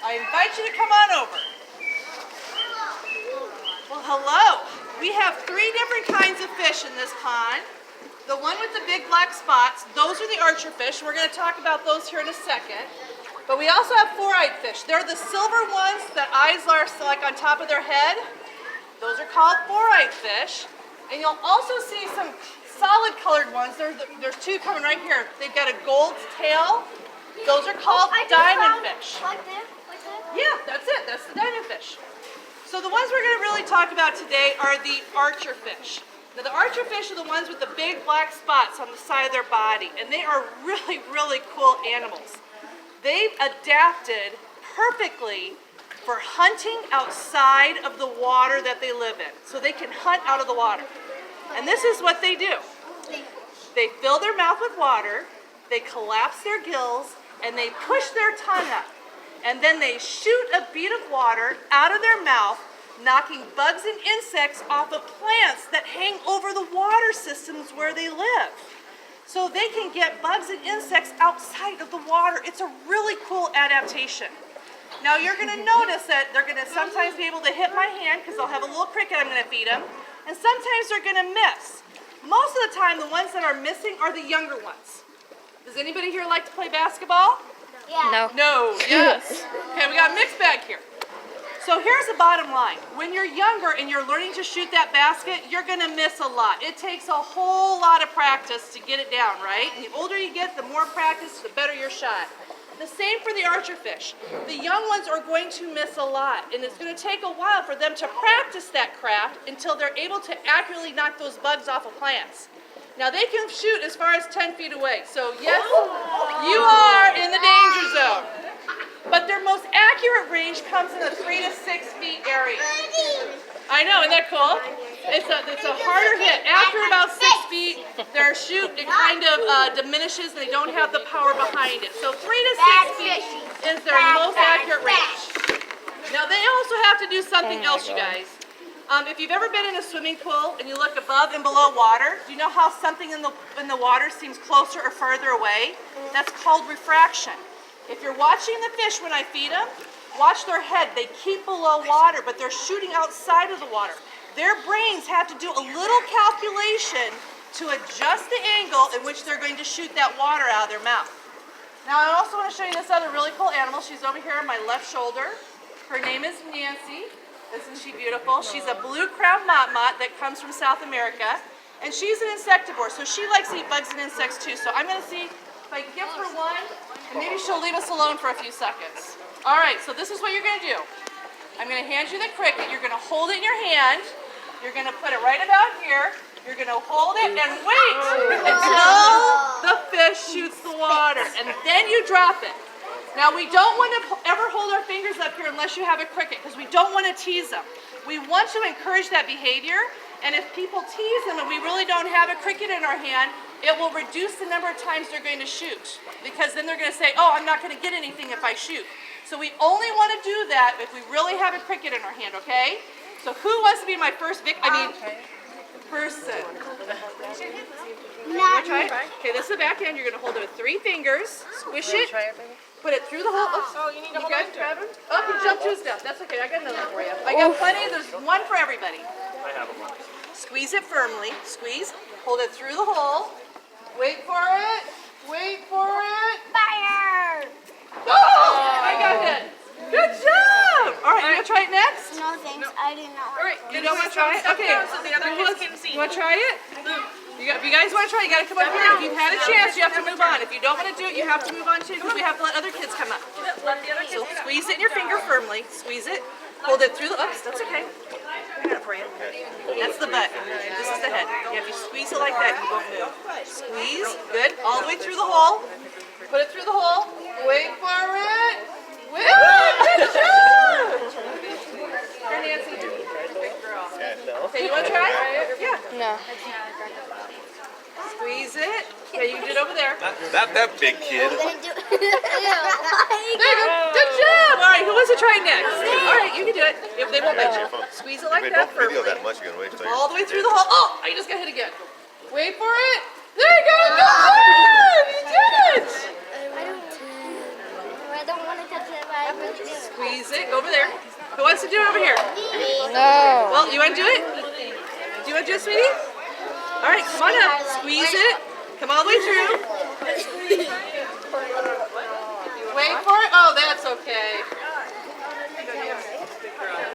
I invite you to come on over. Well, hello. We have 3 different kinds of fish in this pond. The one with the big black spots, those are the archer fish. We're going to talk about those here in a second. But we also have 4-eyed fish. They're the silver ones that eyes are like on top of their head. Those are called 4-eyed fish. And you'll also see some solid colored ones. There's 2 coming right here. They've got a gold tail. Those are called diamond fish. Like this? Yeah, that's it. That's the diamond fish. So the ones we're going to really talk about today are the archer fish. Now the archer fish are the ones with the big black spots on the side of their body, and they are really, really cool animals. They've adapted perfectly for hunting outside of the water that they live in. So they can hunt out of the water. And this is what they do. They fill their mouth with water, they collapse their gills, and they push their tongue up. And then they shoot a bead of water out of their mouth, knocking bugs and insects off of plants that hang over the water systems where they live. So they can get bugs and insects outside of the water. It's a really cool adaptation. Now you're going to notice that they're going to sometimes be able to hit my hand because they'll have a little cricket I'm going to feed them. And sometimes they're going to miss. Most of the time the ones that are missing are the younger ones. Does anybody here like to play basketball? Yeah. No, yes. Okay, we got a mixed bag here. So here's the bottom line. When you're younger and you're learning to shoot that basket, you're going to miss a lot. It takes a whole lot of practice to get it down, right? And the older you get, the more practice, the better your shot. The same for the archer fish. The young ones are going to miss a lot, and it's going to take a while for them to practice that craft until they're able to accurately knock those bugs off of plants. Now they can shoot as far as 10 feet away, so yes, you are in the danger zone. But their most accurate range comes in the 3 to 6 feet area. I know, isn't that cool? It's a harder hit. After about 6 feet, their shoot, it kind of diminishes and they don't have the power behind it. So 3 to 6 feet is their most accurate range. Now they also have to do something else, you guys. If you've ever been in a swimming pool and you look above and below water, do you know how something in the water seems closer or further away? That's called refraction. If you're watching the fish when I feed them, watch their head. They keep below water, but they're shooting outside of the water. Their brains have to do a little calculation to adjust the angle in which they're going to shoot that water out of their mouth. Now I also want to show you this other really cool animal. She's over here on my left shoulder. Her name is Nancy. Isn't she beautiful? She's a blue-crowned motmot that comes from South America. And she's an insectivore, so she likes to eat bugs and insects too. So I'm going to see if I can give her one, and maybe she'll leave us alone for a few seconds. All right, so this is what you're going to do. I'm going to hand you the cricket. You're going to hold it in your hand. You're going to put it right about here. You're going to hold it and wait until the fish shoots the water, and then you drop it. Now we don't want to ever hold our fingers up here unless you have a cricket, because we don't want to tease them. We want to encourage that behavior, and if people tease them and we really don't have a cricket in our hand, it will reduce the number of times they're going to shoot, because then they're going to say, oh, I'm not going to get anything if I shoot. So we only want to do that if we really have a cricket in our hand, okay? So who wants to be my first person? Not Try it. Okay, this is the back end. You're going to hold it with 3 fingers, squish it, put it through the hole. Oh, you need to hold on to it. Oh, he jumped to his death. That's okay. I got another for you. I got plenty. There's one for everybody. I have a one. Squeeze it firmly. Squeeze. Hold it through the hole. Wait for it. Wait for it. fire! Oh! I got hit. Good job. All right, you want to try it next? No thanks, I do not All right, want You don't want to try it? Okay. so the other kids can see. You want to try it? If you guys want to try it, you got to come up here. If you've had a chance, you have to move on. If you don't want to do it, you have to move on too, because we have to let other kids come up. Let the other kids So squeeze it in your finger firmly. Squeeze it. Hold it through the. Oops, that's okay. I got it for you. That's the butt. This is the head. Yeah, if you squeeze it like that, you won't move. Squeeze. Good. All the way through the hole. Put it through the hole. Wait for it. Wait. Good job. Here, Nancy. Okay, you want to try? Yeah. No. Squeeze it. Okay, you can do it over there. Not that big kid. There you go. Good job. All right, who wants to try next? All right, you can do it. If they won't bite you. Squeeze it like Wait, that don't video firmly. that much. You're gonna wait till All the way through the hole. Oh, I just got hit again. Wait for it. There you go. Good job. You did it. I don't want to touch it, but I Squeeze it. Go over there. Who wants to do it over here? No. Well, you want to do it? Do you want to do it, sweetie? All right, come on up. Squeeze it. Come all the way through.